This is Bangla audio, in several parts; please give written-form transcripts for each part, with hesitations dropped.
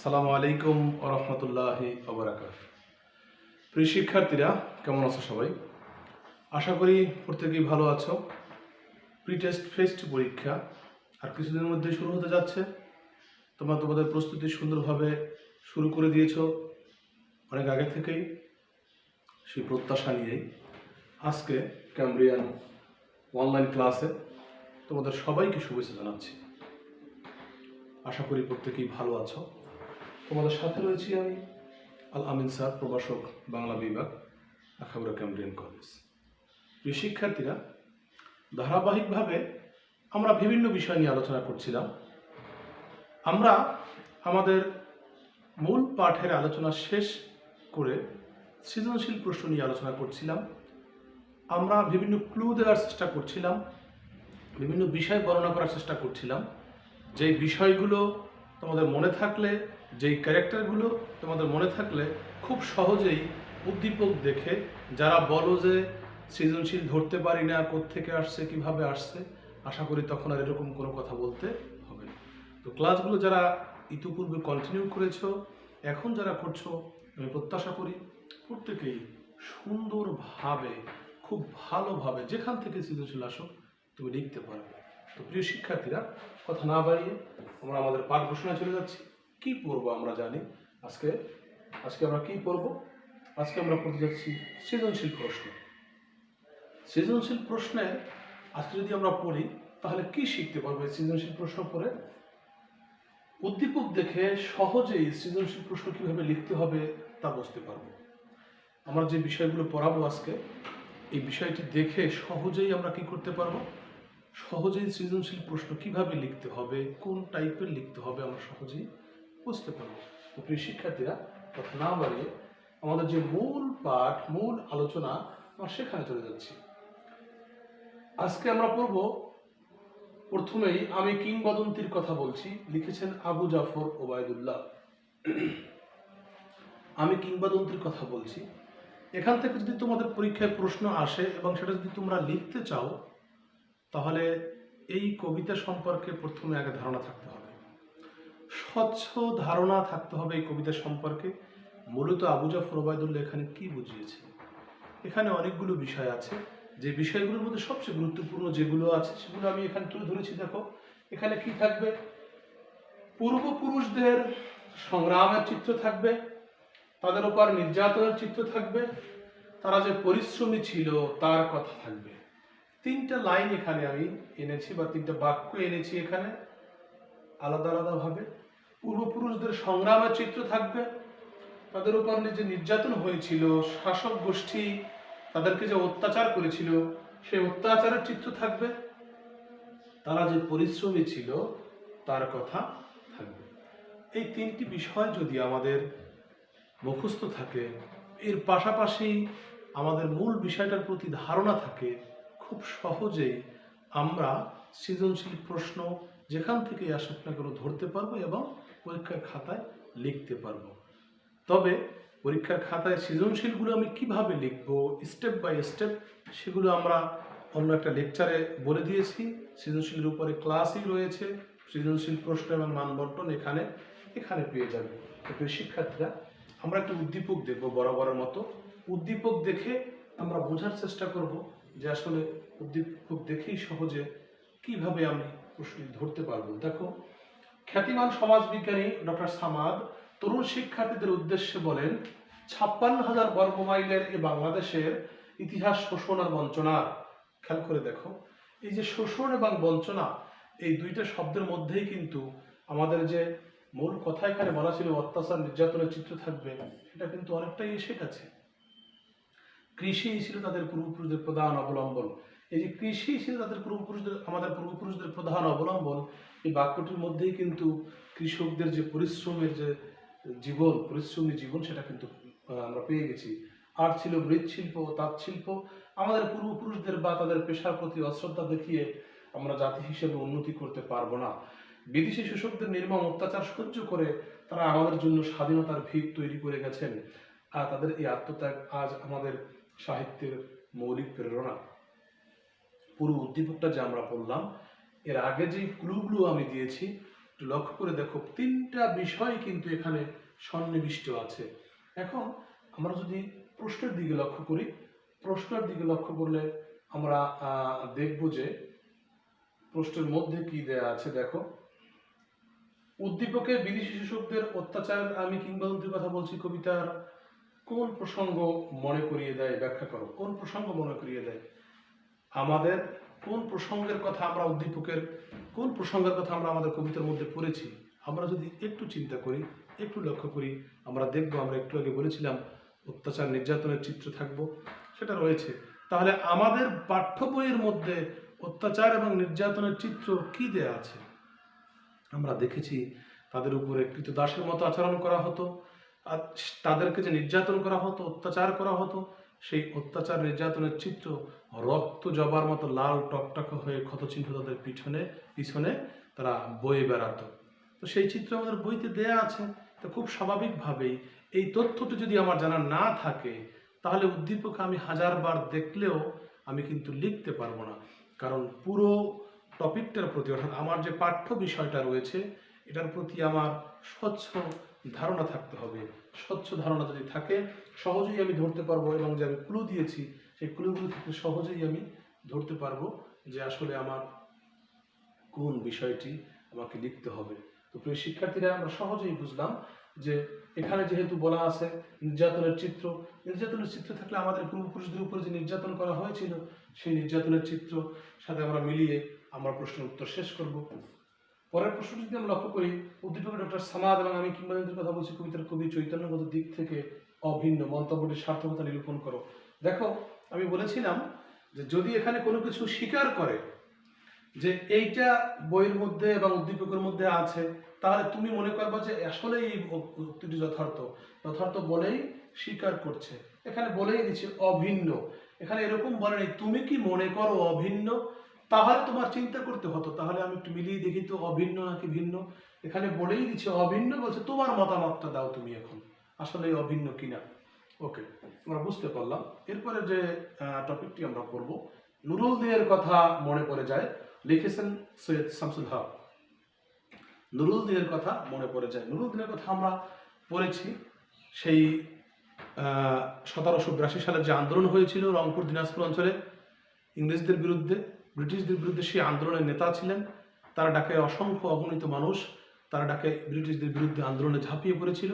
আসসালামু আলাইকুম ওয়া রাহমাতুল্লাহি ওয়া বারাকাতুহু। প্রিয় শিক্ষার্থীরা, কেমন আছো সবাই? আশা করি প্রত্যেকেই ভালো আছো। প্রি টেস্ট ফেস্ট পরীক্ষা আর কিছুদিনের মধ্যে শুরু হতে যাচ্ছে। তোমরা তোমাদের প্রস্তুতি সুন্দরভাবে শুরু করে দিয়েছো অনেক আগে থেকেই। সেই প্রত্যাশা নিয়েই আজকে ক্যামব্রিয়ান অনলাইন ক্লাসে তোমাদের সবাইকে শুভেচ্ছা জানাচ্ছি। আশা করি প্রত্যেকেই ভালো আছো। তোমাদের সাথে রয়েছি আমি আল আমিন স্যার, প্রভাষক, বাংলা বিভাগ, আখাউড়া ক্যামব্রিয়ান কলেজ। প্রিয় শিক্ষার্থীরা, ধারাবাহিকভাবে আমরা বিভিন্ন বিষয় নিয়ে আলোচনা করছিলাম। আমরা আমাদের মূল পাঠের আলোচনা শেষ করে সৃজনশীল প্রশ্ন নিয়ে আলোচনা করছিলাম। আমরা বিভিন্ন ক্লু দেওয়ার চেষ্টা করছিলাম, বিভিন্ন বিষয় বর্ণনা করার চেষ্টা করছিলাম। যেই বিষয়গুলো তোমাদের মনে থাকলে, যেই ক্যারেক্টারগুলো তোমাদের মনে থাকলে খুব সহজেই উদ্দীপক দেখে, যারা বলো যে সৃজনশীল ধরতে পারি না, কোত্থেকে আসছে, কিভাবে আসছে, আশা করি তখন আর এরকম কোনো কথা বলতে হবে না। তো ক্লাসগুলো যারা ইতিপূর্বে কন্টিনিউ করেছো, এখন যারা করছো, আমি প্রত্যাশা করি প্রত্যেকেই সুন্দরভাবে, খুব ভালোভাবে যেখান থেকে সৃজনশীল আসো তুমি লিখতে পারবে। তো প্রিয় শিক্ষার্থীরা, কথা না বাড়িয়ে আমরা আমাদের পাঠ ঘোষণায় চলে যাচ্ছি। কি পড়বো আমরা জানি। আজকে আমরা কি পড়বো? আজকে আমরা পড়তে যাচ্ছি সৃজনশীল প্রশ্ন। সৃজনশীল প্রশ্নে আজকে যদি আমরা পড়ি তাহলে কি শিখতে পারবো? সৃজনশীল প্রশ্ন পড়ে উদ্দীপক দেখে সহজেই সৃজনশীল প্রশ্ন কিভাবে লিখতে হবে তা বুঝতে পারবো। আমরা যে বিষয়গুলো পড়াবো আজকে, এই বিষয়টি দেখে সহজেই আমরা কি করতে পারবো? সহজেই সৃজনশীল প্রশ্ন কিভাবে লিখতে হবে, কোন টাইপের লিখতে হবে, আমরা সহজেই বুঝতে পারবো। তো প্রিয় শিক্ষার্থীরা, কথা না বাড়িয়ে আমাদের যে মূল পাঠ, মূল আলোচনা, আমরা সেখানে চলে যাচ্ছি। আজকে আমরা পড়ব প্রথমেই আমি কিংবদন্তির কথা বলছি, লিখেছেন আবু জাফর ওবায়দুল্লাহ। আমি কিংবদন্তির কথা বলছি। এখান থেকে যদি তোমাদের পরীক্ষায় প্রশ্ন আসে এবং সেটা যদি তোমরা লিখতে চাও, তাহলে এই কবিতা সম্পর্কে প্রথমে আগে ধারণা থাকতে হবে, স্বচ্ছ ধারণা থাকতে হবে এই কবিতা সম্পর্কে। মূলত আবু জাফর ওবায়দুল্লাহ এখানে কি বুঝিয়েছে? এখানে অনেকগুলো বিষয় আছে, যে বিষয়গুলোর মধ্যে সবচেয়ে গুরুত্বপূর্ণ যেগুলো আছে সেগুলো আমি এখানে তুলে ধরেছি। দেখো, এখানে কি থাকবে? পূর্বপুরুষদের সংগ্রামের চিত্র থাকবে, তাদের উপর নির্যাতনের চিত্র থাকবে, তারা যে পরিশ্রমী ছিল তার কথা থাকবে। তিনটা লাইন এখানে আমি এনেছি, বা তিনটা বাক্য এনেছি এখানে আলাদা আলাদাভাবে। পূর্বপুরুষদের সংগ্রামের চিত্র থাকবে, তাদের উপর যে নির্যাতন হয়েছিল, শাসক গোষ্ঠী তাদেরকে যে অত্যাচার করেছিল সেই অত্যাচারের চিত্র থাকবে, তারা যে পরিশ্রমী ছিল তার কথা থাকবে। এই তিনটি বিষয় যদি আমাদের মুখস্থ থাকে, এর পাশাপাশি আমাদের মূল বিষয়টার প্রতি ধারণা থাকে, খুব সহজেই আমরা সৃজনশীল প্রশ্ন যেখান থেকে আসুক না কেন ধরতে পারবো এবং পরীক্ষার খাতায় লিখতে পারবো। তবে পরীক্ষার খাতায় সৃজনশীলগুলো আমি কিভাবে লিখবো স্টেপ বাই স্টেপ, সেগুলো আমরা অন্য একটা লেকচারে বলে দিয়েছি। সৃজনশীলের উপরে ক্লাসই রয়েছে, সৃজনশীল প্রশ্ন এবং মানবন্টন এখানে পেয়ে যাবে। তো শিক্ষার্থীরা, আমরা একটা উদ্দীপক দেখবো বরাবরের মতো। উদ্দীপক দেখে আমরা বোঝার চেষ্টা করব যে আসলে উদ্দীপক দেখেই সহজে কিভাবে আমি প্রশ্ন ধরতে পারবো। দেখো, খ্যাতিমান সমাজবিজ্ঞানী ডক্টর সামাদ তরুণ শিক্ষার্থীদের উদ্দেশ্যে বলেন, 56,000 বর্গমাইলের এ বাংলাদেশের ইতিহাস শোষণ আর বঞ্চনার। খেয়াল করে দেখো, এই যে শোষণ এবং বঞ্চনা, এই দুইটা শব্দের মধ্যেই কিন্তু আমাদের যে মূল কথা এখানে বলা ছিল অত্যাচার নির্যাতনের চিত্র থাকবে, সেটা কিন্তু অনেকটাই এসে গেছে। কৃষি ছিল তাদের পূর্বপুরুষদের প্রধান অবলম্বন। এই যে কৃষি ছিল তাদের আমাদের পূর্বপুরুষদের প্রধান অবলম্বন, এই বাক্যটির মধ্যেই কিন্তু কৃষকদের যে পরিশ্রমের যে পরিশ্রমী জীবন সেটা কিন্তু আমরা পেয়ে গেছি। আর ছিল মৃৎশিল্প ও তাঁত শিল্প। আমাদের পূর্বপুরুষদের বা তাদের পেশার প্রতি অশ্রদ্ধা দেখিয়ে আমরা জাতি হিসেবে উন্নতি করতে পারবো না। বিদেশি শোষকদের নির্মম অত্যাচার সহ্য করে তারা আমাদের জন্য স্বাধীনতার ভিত তৈরি করে গেছেন, আর তাদের এই আত্মত্যাগ আজ আমাদের সাহিত্যের মৌলিক প্রেরণা। পুরো উদ্দীপকটা যে আমরা পড়লাম, এর আগে যে ক্লুগুলো আমি দিয়েছি, একটু লক্ষ্য করে দেখো, তিনটা বিষয় কিন্তু এখানে সন্নিবিষ্ট আছে। এখন আমরা যদি প্রশ্নের দিকে লক্ষ্য করি, প্রশ্নের দিকে লক্ষ্য করলে আমরা দেখব যে প্রশ্নের মধ্যে কি দেয়া আছে। দেখো, উদ্দীপকে বিদেশি শোষকদের অত্যাচার আমি কিংবদন্তির কথা বলছি কবিতার কোন প্রসঙ্গ মনে করিয়ে দেয়, ব্যাখ্যা করো। কোন প্রসঙ্গ মনে করিয়ে দেয়? আমাদের কোন প্রসঙ্গের কথা আমরা উদ্দীপকের কোন প্রসঙ্গের কথা আমরা আমাদের কবিতার মধ্যে পড়েছি? আমরা যদি একটু চিন্তা করি, একটু লক্ষ্য করি, আমরা দেখব, আমরা একটু আগে বলেছিলাম অত্যাচার নির্যাতনের চিত্র থাকবো, সেটা রয়েছে। তাহলে আমাদের পাঠ্য বইয়ের মধ্যে অত্যাচার এবং নির্যাতনের চিত্র কি দেয়া আছে? আমরা দেখেছি তাদের উপরে কৃতদাসের মতো আচরণ করা হতো, আর তাদেরকে যে নির্যাতন করা হতো, অত্যাচার করা হতো, সেই অত্যাচার নির্যাতনের চিত্র রক্ত জবার মতো লাল টকটক হয়ে ক্ষতচিহ্ন তাদের পিছনে তারা বয়ে বেড়াতো। তো সেই চিত্র আমাদের বইতে দেয়া আছে। তো খুব স্বাভাবিকভাবেই এই তথ্যটি যদি আমার জানা না থাকে, তাহলে উদ্দীপক আমি হাজারবার দেখলেও আমি কিন্তু লিখতে পারবো না। কারণ পুরো টপিকটার প্রতি, অর্থাৎ আমার যে পাঠ্য বিষয়টা রয়েছে, এটার প্রতি আমার স্বচ্ছ ধারণা থাকতে হবে। স্বচ্ছ ধারণা যদি থাকে, সহজেই আমি ধরতে পারবো, এবং যে আমি ক্লু দিয়েছি সেই ক্লুগুলো থেকে সহজেই আমি ধরতে পারবো যে আসলে আমার কোন বিষয়টি আমাকে লিখতে হবে। তো প্রিয় শিক্ষার্থীরা, আমরা সহজেই বুঝলাম যে এখানে যেহেতু বলা আছে নির্যাতনের চিত্র, নির্যাতনের চিত্র থাকলে আমাদের পূর্বপুরুষদের উপর যে নির্যাতন করা হয়েছিল সেই নির্যাতনের চিত্র সাথে আমরা মিলিয়ে আমরা প্রশ্নের উত্তর শেষ করব। পরের প্রশ্নটি যদি আমরা লক্ষ্য করি, উদ্দীপক ডক্টর সামাদ এবং আমি কিংবদন্তির কথা বলছি কবিতার কবি চৈতন্যগত দিক থেকে অভিন্ন, মন্তব্যটির সার্থকতা নিরূপণ করো। দেখো, আমি বলেছিলাম যে যদি এখানে কোনো কিছু স্বীকার করে যে এইটা বইয়ের মধ্যে এবং উদ্দীপকের মধ্যে আছে, তাহলে তুমি মনে করবা যে আসলে এই উক্তিটি যথার্থ বলেই স্বীকার করছে। এখানে বলেই দিচ্ছে অভিন্ন, এখানে এরকম বলে নেই তুমি কি মনে করো অভিন্ন, তাহলে তোমার চিন্তা করতে হতো তাহলে আমি একটু মিলিয়ে দেখি তো অভিন্ন নাকি ভিন্ন। এখানে বলেই দিচ্ছে অভিন্ন, বলছে তোমার মতামতটা দাও তুমি এখন আসলে অভিন্ন কিনা। ওকে, আমরা বুঝতে পারলাম। এরপরে যে টপিকটি আমরা করব, নুরুল দিনের কথা মনে পড়ে যায়, লিখেছেন সৈয়দ শামসুল হক। নুরুল দিনের কথা মনে পড়ে যায়, নুরুল দিনের কথা আমরা পড়েছি সেই 1782 সালে যে আন্দোলন হয়েছিল রংপুর দিনাজপুর অঞ্চলে ইংরেজদের বিরুদ্ধে, ব্রিটিশদের বিরুদ্ধে, সেই আন্দোলনের নেতা ছিলেন। তারা ডাকে অসংখ্য অগণিত মানুষ, তারা ডাকে ব্রিটিশদের বিরুদ্ধে আন্দোলনে ঝাঁপিয়ে পড়েছিল।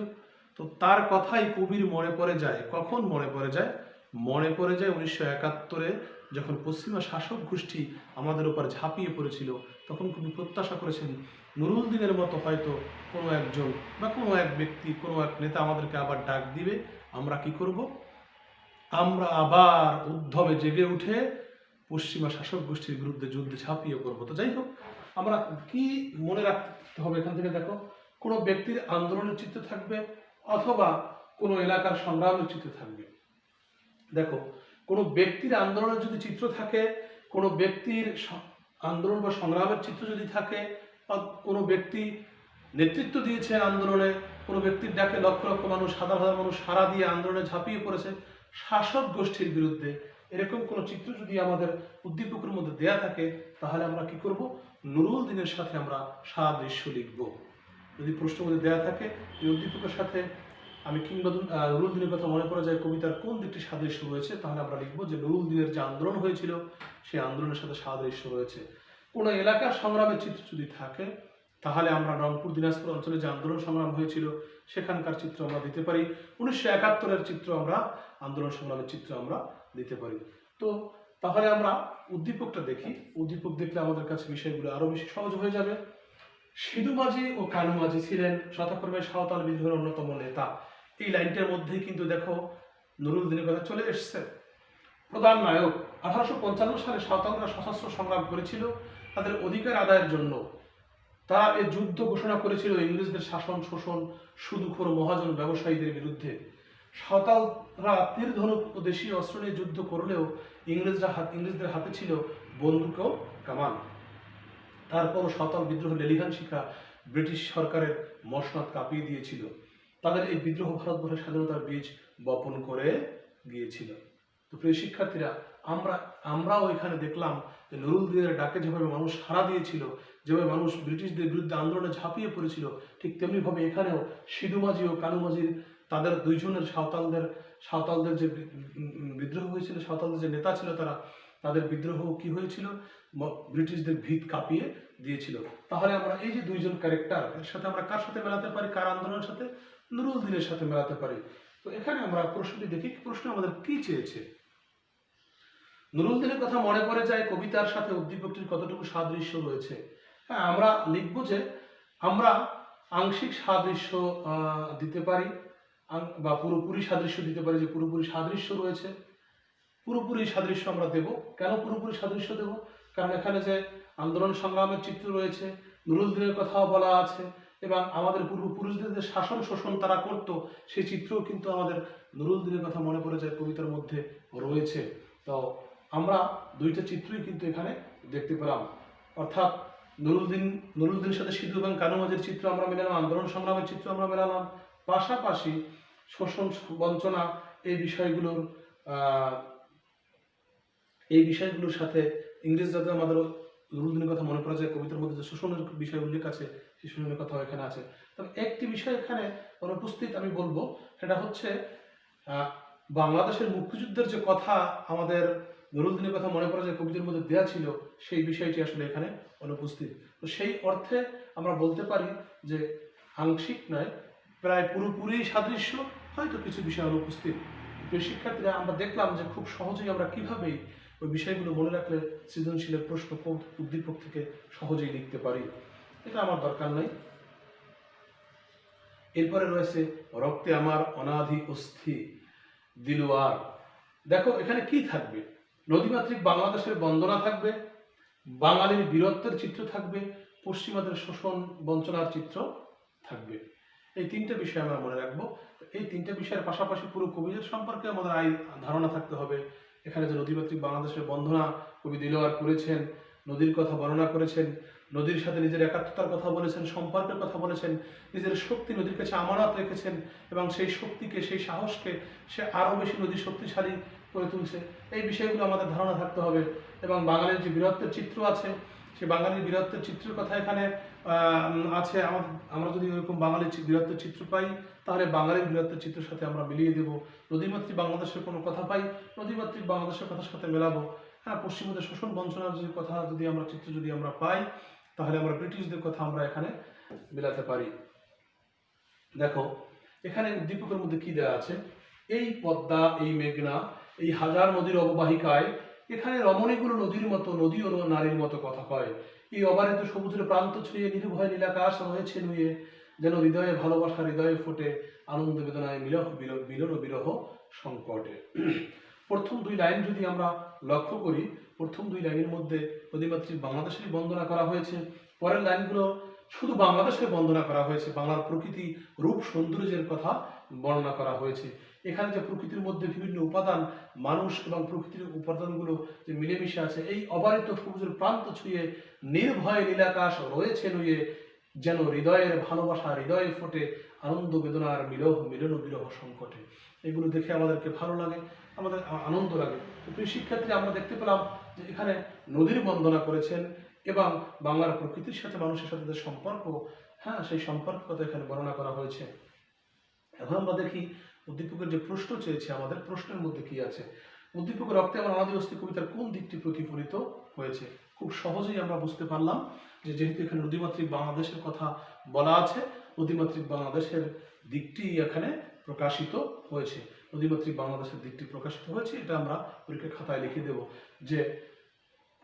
তো তার কথাই কবির মনে পড়ে যায়। কখন মনে পড়ে যায়? মনে পড়ে যায় 1971-এ, যখন পশ্চিমা শাসক গোষ্ঠী আমাদের উপর ঝাঁপিয়ে পড়েছিল। তখন কবি প্রত্যাশা করেছেন নুরুল দিনের মতো হয়তো কোনো একজন বা কোনো এক ব্যক্তি, কোনো এক নেতা আমাদেরকে আবার ডাক দিবে। আমরা কি করব? আমরা আবার উদ্যমে জেগে উঠে পশ্চিমা শাসক গোষ্ঠীর বিরুদ্ধে যুদ্ধে ঝাঁপিয়ে পড়বো। তো যাই হোক, আমরা কি মনে রাখতে হবে এখান থেকে? দেখো, কোনো ব্যক্তির আন্দোলনের চিত্র থাকবে অথবা কোনো এলাকার সংগ্রামের চিত্র থাকবে। দেখো, কোনো ব্যক্তির আন্দোলনের যদি চিত্র থাকে, কোনো ব্যক্তির আন্দোলন বা সংগ্রামের চিত্র যদি থাকে, বা কোনো ব্যক্তি নেতৃত্ব দিয়েছে আন্দোলনে, কোনো ব্যক্তির ডাকে লক্ষ লক্ষ মানুষ, হাজার হাজার মানুষ সাড়া দিয়ে আন্দোলনে ঝাঁপিয়ে পড়েছে শাসক গোষ্ঠীর বিরুদ্ধে, এরকম কোনো চিত্র যদি আমাদের উদ্দীপকের মধ্যে দেয়া থাকে, তাহলে আমরা কি করব? নুরুল দিনের সাথে আমরা সাদৃশ্য লিখব। যদি প্রশ্নের মধ্যে দেয়া থাকে এই উদ্দীপকের সাথে আমি নুরুল দিনের কথা মনে পড়ে যায় কবিতার কোন দিকটি সাদৃশ্য রয়েছে, তাহলে আমরা লিখব যে নুরুল দিনের যে আন্দোলন হয়েছিল সেই আন্দোলনের সাথে সাদৃশ্য রয়েছে। কোনো এলাকার সংগ্রামের চিত্র যদি থাকে, তাহলে আমরা রংপুর দিনাজপুর অঞ্চলে যে আন্দোলন সংগ্রাম হয়েছিল সেখানকার চিত্র আমরা দিতে পারি। 1971-এর চিত্র আমরা, আন্দোলন সংগ্রামের চিত্র আমরা দিতে পারি। তো তাহলে আমরা উদ্দীপকটা দেখি। উদ্দীপক দেখলে আমাদের কাছে বিষয়গুলো আরো বেশি সহজ হয়ে যাবে। সিধু মাঝি ও কানু মাঝি ছিলেন যথাক্রমে সাঁওতাল বিদ্রোহের অন্যতম নেতা। এই লাইনটার মধ্যেই কিন্তু দেখো নুরুল দিনের কথা চলে এসছে। প্রধান নায়ক, 1855 সালে সাঁওতালরা সশস্ত্র সংগ্রাম করেছিল তাদের অধিকার আদায়ের জন্য। তারা এই যুদ্ধ ঘোষণা করেছিল ইংরেজদের শাসন, শোষণ, সুদখোর মহাজন ব্যবসায়ীদের বিরুদ্ধে। সাঁওতালরা তীর ধনুক ও দেশীয় অস্ত্র নিয়ে যুদ্ধ করলেও ইংরেজদের হাতে ছিল বন্দুক ও কামান। তারপরও সাঁওতাল বিদ্রোহ লেলিহান শিখা ব্রিটিশ সরকারের মসনদ কাঁপিয়ে দিয়েছিল। তাদের এই বিদ্রোহ ভারতবর্ষের স্বাধীনতার বীজ বপন করে গিয়েছিল। তো প্রিয় শিক্ষার্থীরা, আমরাও এখানে দেখলাম যে নুরুল দিনের ডাকে যেভাবে মানুষ সাড়া দিয়েছিল, যেভাবে মানুষ ব্রিটিশদের বিরুদ্ধে আন্দোলনে ঝাঁপিয়ে পড়েছিল, ঠিক তেমনিভাবে এখানেও সিধু মাঝি ও কানু মাঝির তাদের দুইজনের সাঁওতালদের যে বিদ্রোহ হয়েছিল, সাঁওতালদের যে নেতা ছিল তাদের বিদ্রোহ কি হয়েছিল, ব্রিটিশদের ভিত কাঁপিয়ে দিয়েছিল। তাহলে আমরা এই যে দুইজন ক্যারেক্টার, এর সাথে আমরা কার সাথে মেলাতে পারি, কার আন্দোলনের সাথে? নুরুল দিনের সাথে মেলাতে পারি। তো এখানে আমরা প্রশ্নটি দেখি, প্রশ্ন আমাদের কি চেয়েছে। নুরুল দিনের কথা মনে পড়ে যায় কবিতার সাথে উদ্দীপকটির কতটুকু সাদৃশ্য রয়েছে। হ্যাঁ, আমরা লিখবো যে আমরা আংশিক সাদৃশ্য দিতে পারি, বা পুরোপুরি সাদৃশ্য দিতে পারি, যে পুরোপুরি সাদৃশ্য রয়েছে। পুরোপুরি সাদৃশ্য আমরা দেব। কেন পুরোপুরি সাদৃশ্য দেব? কারণ এখানে যে আন্দোলন সংগ্রামের চিত্র রয়েছে, নুরুল দিনের কথাও বলা আছে, এবং আমাদের পূর্বপুরুষদের যে শাসন শোষণ তারা করতো, সেই চিত্রও কিন্তু আমাদের নুরুল দিনের কথা মনে পড়ে যায় কবিতার মধ্যে রয়েছে। তো আমরা দুইটা চিত্রই কিন্তু এখানে দেখতে পেলাম। অর্থাৎ নুরুল দিনের সাথে সিধু এবং কানু মাঝির চিত্র আমরা মেলালাম, আন্দোলন সংগ্রামের চিত্র আমরা মেলালাম, পাশাপাশি শোষণ বঞ্চনা এই বিষয়গুলোর সাথে ইংরেজ যাতে আমাদের নুরুল দিনের কথা মনে পড়া যায় কবিতার মধ্যে যে শোষণের বিষয় উল্লেখ আছে, সেই শোষণের কথাও এখানে আছে। তবে একটি বিষয় এখানে অনুপস্থিত আমি বলবো, সেটা হচ্ছে বাংলাদেশের মুক্তিযুদ্ধের যে কথা আমাদের নুরুল দিনের কথা মনে পড়া যায় কবিতার মধ্যে দেওয়া ছিল, সেই বিষয়টি আসলে এখানে অনুপস্থিত। তো সেই অর্থে আমরা বলতে পারি যে আংশিক নয়, প্রায় পুরোপুরি সাদৃশ্য, হয়তো কিছু বিষয় অনুপস্থিত। প্রিয় শিক্ষার্থীরা, আমরা দেখলাম যে খুব সহজেই আমরা কিভাবেই ওই বিষয়গুলো মনে রাখলে সৃজনশীলের প্রশ্ন উদ্দীপক থেকে সহজেই লিখতে পারি। এটা আমার দরকার নেই। এরপরে রয়েছে রক্তে আমার অনাধি অস্থি দিলওয়ার। দেখো এখানে কি থাকবে? নদীমাতৃক বাংলাদেশের বন্দনা থাকবে, বাঙালির বীরত্বের চিত্র থাকবে, পশ্চিমাদের শোষণ বঞ্চনার চিত্র থাকবে। এই তিনটে বিষয় আমরা মনে রাখবো। এই তিনটে বিষয়ের পাশাপাশি পুরো কবিদের সম্পর্কে আমাদের ধারণা থাকতে হবে। এখানে যে নদীমাতৃক বাংলাদেশের বন্দনা কবি দিলওয়ার করেছেন, নদীর কথা বর্ণনা করেছেন, নদীর সাথে নিজের একাত্মতার কথা বলেছেন, সম্পর্কের কথা বলেছেন, নিজের শক্তি নদীর কাছে আমানত রেখেছেন, এবং সেই শক্তিকে, সেই সাহসকে সে আরও বেশি নদী শক্তিশালী করে তুলছে। এই বিষয়গুলো আমাদের ধারণা থাকতে হবে। এবং বাঙালির যে বীরত্বের চিত্র আছে, সে বাঙালির বীরত্বের চিত্রের কথা এখানে আছে। আমরা যদি ওরকম বাঙালির বীরত্বের চিত্র পাই, তাহলে বাঙালির বীরত্বের চিত্রের সাথে আমরা মিলিয়ে দেব। নদীমাতৃক বাংলাদেশের কোনো কথা পাই, নদীমাতৃক বাংলাদেশের কথার সাথে মেলাবো। হ্যাঁ, পশ্চিমবঙ্গের শোষণ বঞ্চনার যে কথা চিত্র যদি আমরা পাই, তাহলে আমরা ব্রিটিশদের কথা আমরা এখানে মেলাতে পারি। দেখো এখানে উদ্দীপকের মধ্যে কি দেওয়া আছে? এই পদ্মা, এই মেঘনা, এই হাজার নদীর অববাহিকায় এখানে রমণীগুলো নদীর মতো, নদী ও নারীর মতো কথা কয়। এই অবারিত সবুজের প্রান্ত ছুঁয়ে নির্ভয় নীলাকাশ রয়েছে নুয়ে, যেন হৃদয়ে ভালোবাসা, হৃদয়ে ফোটে আনন্দ বেদনায় মিলন ও বিরহ সংকটে। প্রথম দুই লাইন যদি আমরা লক্ষ্য করি, প্রথম দুই লাইনের মধ্যে নদীমাতৃক বাংলাদেশের বন্দনা করা হয়েছে। পরের লাইনগুলো শুধু বাংলাদেশের বন্দনা করা হয়েছে, বাংলার প্রকৃতি, রূপ, সৌন্দর্যের কথা বর্ণনা করা হয়েছে। এখানে যে প্রকৃতির মধ্যে বিভিন্ন উপাদান, মানুষ এবং প্রকৃতির উপাদানগুলো যে মিলেমিশে আছে, এই অবারিত সবুজের প্রান্ত ছুঁয়ে নির্ভয় নীলাকাশ রয়েছে নুয়ে, যেন হৃদয়ের ভালোবাসা, হৃদয়ে ফোটে আনন্দ বেদনার মিলন ও বিরহ সংকটে। এগুলো দেখে আমাদেরকে ভালো লাগে, আমাদের আনন্দ লাগে। প্রিয় শিক্ষার্থী, আমরা দেখতে পেলাম যে এখানে নদীর বন্দনা করেছেন এবং বাংলার প্রকৃতির সাথে মানুষের সাথে যে সম্পর্ক, হ্যাঁ, সেই সম্পর্ক কথা এখানে বর্ণনা করা হয়েছে। এখন আমরা দেখি উদ্দীপকের যে প্রশ্ন চেয়েছে, আমাদের প্রশ্নের মধ্যে কি আছে। উদ্দীপকের রক্তে আমার অনাদি অস্থি কবিতার কোন দিকটি প্রতিফলিত হয়েছে? খুব সহজেই আমরা বুঝতে পারলাম যে যেহেতু এখানে নদীমাতৃক বাংলাদেশের কথা বলা আছে, নদীমাতৃক বাংলাদেশের দিকটি এখানে প্রকাশিত হয়েছে। নদীমাতৃক বাংলাদেশের দিকটি প্রকাশিত হয়েছে, এটা আমরা পরীক্ষার খাতায় লিখে দেব যে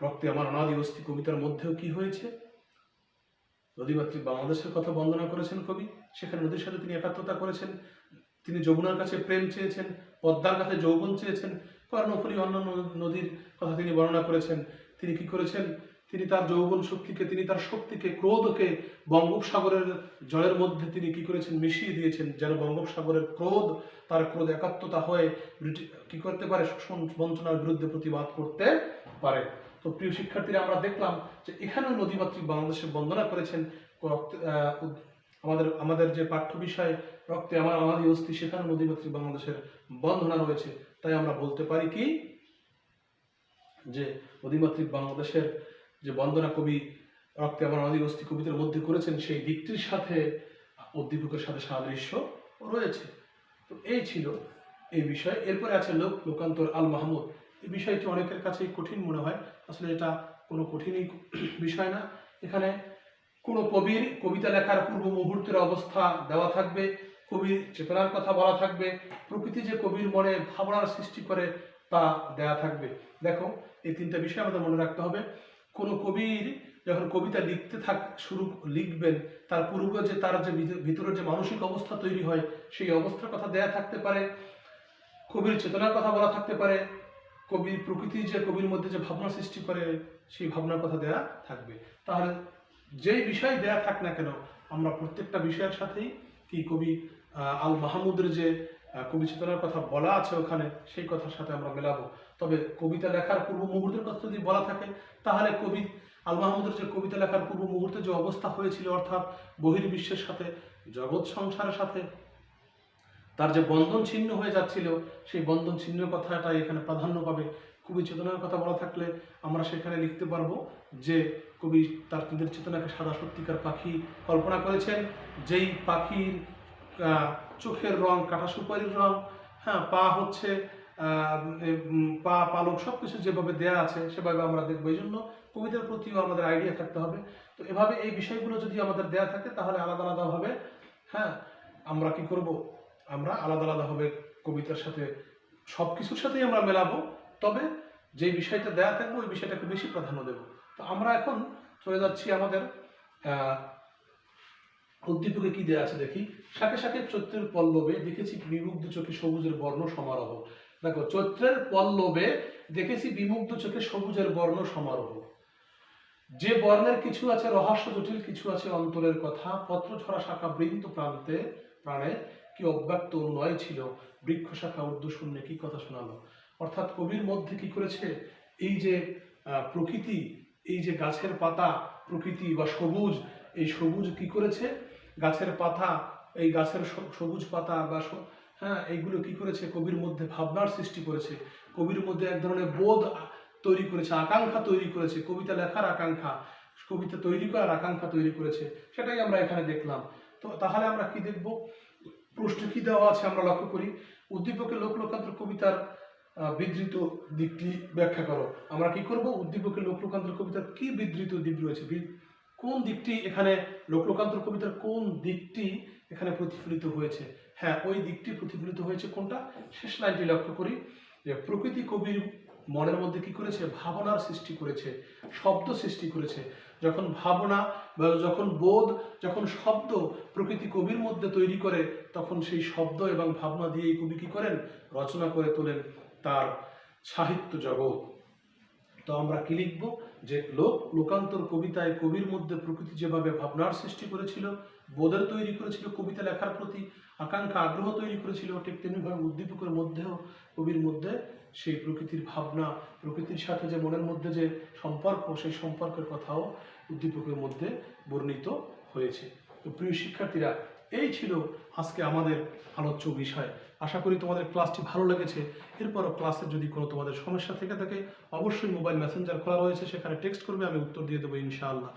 রক্তে আমার অনাদি অস্থি কবিতার মধ্যেও কি হয়েছে? নদীমাতৃক বাংলাদেশের কথা বন্দনা করেছেন কবি, সেখানে নদীর সাথে তিনি একাত্মতা করেছেন, তিনি যমুনার কাছে প্রেম চেয়েছেন, পদ্মার কাছে যৌবন চেয়েছেন, কর্ণফুলী অন্যান্য নদীর কথা তিনি বর্ণনা করেছেন। তিনি কি করেছেন? তিনি তার যৌবন শক্তিকে, তিনি তার শক্তিকে, ক্রোধকে বঙ্গোপসাগরের জলের মধ্যে তিনি কি করেছেন? মিশিয়ে দিয়েছেন, যেন বঙ্গোপসাগরের তার ক্রোধ একাত্মতা হয়ে কি করতে পারে? শোষণ বঞ্চনার বিরুদ্ধে প্রতিবাদ করতে পারে। তো প্রিয় শিক্ষার্থীরা, আমরা দেখলাম যে এখানেও নদীমাতৃক বাংলাদেশের বন্দনা করেছেন। আমাদের যে পাঠ্য বিষয় রক্তে আমার অনাদি অস্থি, সেখানে নদীমাতৃক বাংলাদেশের বন্দনা রয়েছে। তাই আমরা বলতে পারি কি, যে অধিমাতৃক বাংলাদেশের যে বন্দনা কবি রক্তে আমার নদী অস্থি কবিতার মধ্যে করেছেন, সেই দিকটির সাথে উদ্দীপকের সাথে সাদৃশ্য রয়েছে। তো এই ছিল এই বিষয়। এরপরে আছে লোকান্তর আল মাহমুদ। এই বিষয়টি অনেকের কাছেই কঠিন মনে হয়, আসলে এটা কোনো কঠিনই বিষয় না। এখানে কোনো কবির কবিতা লেখার পূর্ব মুহূর্তের অবস্থা দেওয়া থাকবে, কবির চেতনার কথা বলা থাকবে, প্রকৃতি যে কবির মনে ভাবনার সৃষ্টি করে তা দেয়া থাকবে। দেখো, এই তিনটা বিষয় আমাদের মনে রাখতে হবে। কোনো কবির যখন কবিতা লিখবেন, তার পূর্বে যে তার যে ভিতরের যে মানসিক অবস্থা তৈরি হয়, সেই অবস্থার কথা দেয়া থাকতে পারে, কবির চেতনার কথা বলা থাকতে পারে, কবির প্রকৃতি যে কবির মধ্যে যে ভাবনা সৃষ্টি করে সেই ভাবনার কথা দেয়া থাকবে। তাহলে যেই বিষয় দেয়া থাক না কেন, আমরা প্রত্যেকটা বিষয়ের সাথেই কি কবি আল মাহমুদের যে কবি চেতনার কথা বলা আছে ওখানে, সেই কথার সাথে আমরা মেলাবো। তবে কবিতা লেখার পূর্ব মুহূর্তের কথা যদি বলা থাকে, তাহলে কবি আল মাহমুদের যে কবিতা লেখার পূর্ব মুহূর্তে যে অবস্থা হয়েছিল, অর্থাৎ বহির্বিশ্বের সাথে, জগৎ সংসারের সাথে তার যে বন্ধন ছিন্ন হয়ে যাচ্ছিল, সেই বন্ধন ছিন্নের কথাটা এখানে প্রাধান্য পাবে। কবি চেতনার কথা বলা থাকলে আমরা সেখানে লিখতে পারবো যে কবি তার নিজের চেতনাকে সাদা সত্যিকার পাখি কল্পনা করেছেন, যেই পাখির চোখের রং কাটা সুপারির রং, হ্যাঁ, পা হচ্ছে পা পালক সব কিছু যেভাবে দেয়া আছে সেভাবে আমরা দেখবো। এই জন্য কবিতার প্রতিও আমাদের আইডিয়া থাকতে হবে। তো এভাবে এই বিষয়গুলো যদি আমাদের দেয়া থাকে, তাহলে আলাদা আলাদাভাবে, হ্যাঁ, আমরা কি করব, আমরা আলাদা আলাদাভাবে কবিতার সাথে সব কিছুর সাথেই আমরা মেলাবো। তবে যে বিষয়টা দেয়া থাকবে ওই বিষয়টাকে বেশি প্রাধান্য দেব। তো আমরা এখন চলে যাচ্ছি আমাদের উদ্দীপকে কি দেয়া আছে দেখি। শাকে শাকে চৈত্রের পল্লবে দেখেছি বিমুগ্ধ চোখে সবুজের বর্ণ সমারোহ। দেখো, চৈত্রের পল্লবে দেখেছি বিমুগ্ধ চোখে সবুজের বর্ণ সমারোহ। যে বর্ণের কিছু আছে রহস্য জটিল, কিছু আছে অন্তরের কথা, পত্র ছড়া শাখা বৃন্ত প্রান্তে প্রাণে কি অব্যক্ত নয় ছিল, বৃক্ষ শাখা ঊর্ধ্ব শূন্যে কি কথা শোনালো। অর্থাৎ কবির মধ্যে কি করেছে, এই যে প্রকৃতি, এই যে গাছের পাতা, প্রকৃতি বা সবুজ, এই সবুজ কি করেছে, গাছের পাতা, এই গাছের সবুজ পাতা বা হ্যাঁ, এইগুলো কি করেছে, কবির মধ্যে ভাবনার সৃষ্টি করেছে, কবির মধ্যে এক ধরনের বোধ তৈরি করেছে, আকাঙ্ক্ষা তৈরি করেছে, কবিতা লেখার আকাঙ্ক্ষা, কবিতা তৈরি করার আকাঙ্ক্ষা তৈরি করেছে। সেটাই আমরা এখানে দেখলাম। তো তাহলে আমরা কি দেখব, প্রশ্ন কি দেওয়া আছে আমরা লক্ষ্য করি। উদ্দীপকে লোকান্তর কবিতার বিধৃত দিকটি ব্যাখ্যা করো। আমরা কি করব, উদ্দীপকে লোকান্তর কবিতার কি বিধৃত দিক রয়েছে, কোন দিকটি এখানে লোকান্তর কবিতার কোন দিকটি এখানে প্রতিফলিত হয়েছে। হ্যাঁ, ওই দিকটি প্রতিফলিত হয়েছে কোনটা, শেষ লাইনটি লক্ষ্য করি, যে প্রকৃতি কবির মনের মধ্যে কি করেছে, ভাবনার সৃষ্টি করেছে, শব্দ সৃষ্টি করেছে। যখন ভাবনা বা যখন বোধ, যখন শব্দ প্রকৃতি কবির মধ্যে তৈরি করে, তখন সেই শব্দ এবং ভাবনা দিয়ে কবি কি করেন, রচনা করে তোলেন তার সাহিত্য জগৎ। তো আমরা কি লিখব, যে লোকান্তর কবিতায় কবির মধ্যে প্রকৃতি যেভাবে ভাবনার সৃষ্টি করেছিল, বোধের তৈরি করেছিল, কবিতা লেখার প্রতি আকাঙ্ক্ষা আগ্রহ তৈরি করেছিল, ঠিক তেমনিভাবে উদ্দীপকের মধ্যেও কবির মধ্যে সেই প্রকৃতির ভাবনা, প্রকৃতির সাথে যে মনের মধ্যে যে সম্পর্ক, সেই সম্পর্কের কথাও উদ্দীপকের মধ্যে বর্ণিত হয়েছে। তো প্রিয় শিক্ষার্থীরা, এই ছিল আজকে আমাদের আলোচ্য বিষয়। আশা করি তোমাদের ক্লাসটি ভালো লেগেছে। এরপরও ক্লাসের যদি কোনো তোমাদের সমস্যা থেকে থাকে, অবশ্যই মোবাইল মেসেঞ্জার খোলা রয়েছে, সেখানে টেক্সট করবে, আমি উত্তর দিয়ে দেবো ইনশাআল্লাহ।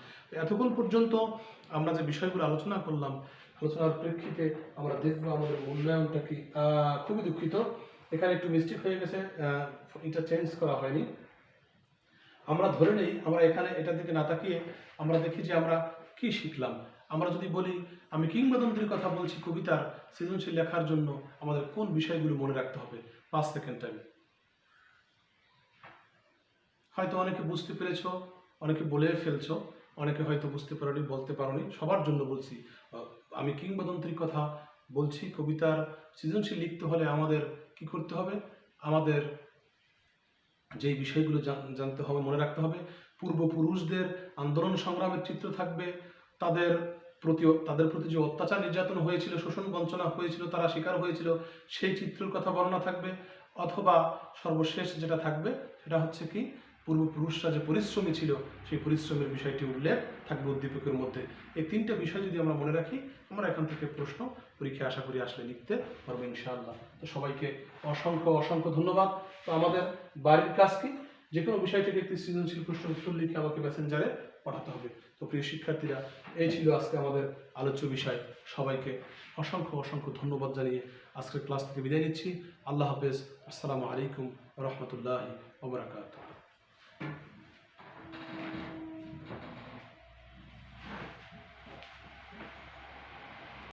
এতক্ষণ পর্যন্ত আমরা যে বিষয়গুলো আলোচনা করলাম, আলোচনার প্রেক্ষিতে আমরা দেখবো আমাদের মূল্যায়নটা কি। খুবই দুঃখিত, এখানে একটু মিস্টেক হয়ে গেছে, এটা চেঞ্জ করা হয়নি। আমরা ধরে নেই, আমরা এখানে এটার দিকে না তাকিয়ে আমরা দেখি যে আমরা কি শিখলাম। আমরা যদি বলি আমি কিংবদন্তির কথা বলছি কবিতার সৃজনশীল লেখার জন্য আমাদের কোন বিষয়গুলো মনে রাখতে হবে, 5 সেকেন্ড টাইম। হয়তো অনেকে বুঝতে পেরেছো, অনেকে বলে ফেলছো, অনেকে হয়তো বুঝতে পারোনি, বলতে পারোনি। সবার জন্য বলছি, আমি কিংবদন্তির কথা বলছি। কবিতার সৃজনশীল লিখতে হলে আমাদের কি করতে হবে, আমাদের যেই বিষয়গুলো জানতে হবে, মনে রাখতে হবে। পূর্বপুরুষদের আন্দোলন সংগ্রামের চিত্র থাকবে, তাদের প্রতি যে অত্যাচার নির্যাতন হয়েছিল, শোষণ বঞ্চনা হয়েছিল, তারা শিকার হয়েছিল, সেই চিত্রের কথা বর্ণনা থাকবে। অথবা সর্বশেষ যেটা থাকবে সেটা হচ্ছে কি, পূর্বপুরুষরা যে পরিশ্রমী ছিল, সেই পরিশ্রমের বিষয়টি উল্লেখ থাকবে উদ্দীপকের মধ্যে। এই 3টে বিষয় যদি আমরা মনে রাখি, আমরা এখান থেকে প্রশ্ন পরীক্ষায় আশা করি আসলে লিখতে পারবো ইনশাআল্লাহ। তো সবাইকে অসংখ্য অসংখ্য ধন্যবাদ। তো আমাদের বাড়ির কাজ কি, যে কোনো বিষয় থেকে একটি সৃজনশীল প্রশ্ন উত্তর লিখে আমাকে মেসেঞ্জারে পাঠাতে হবে। তো প্রিয় শিক্ষার্থীরা, এই ছিল আজকে আমাদের আলোচ্য বিষয়। সবাইকে অসংখ্য অসংখ্য ধন্যবাদ জানিয়ে আজকের ক্লাস থেকে বিদায় নিচ্ছি। আল্লাহ হাফেজ। আসসালামু আলাইকুম রহমতুল্লাহি ওয়া বারাকাতুহু।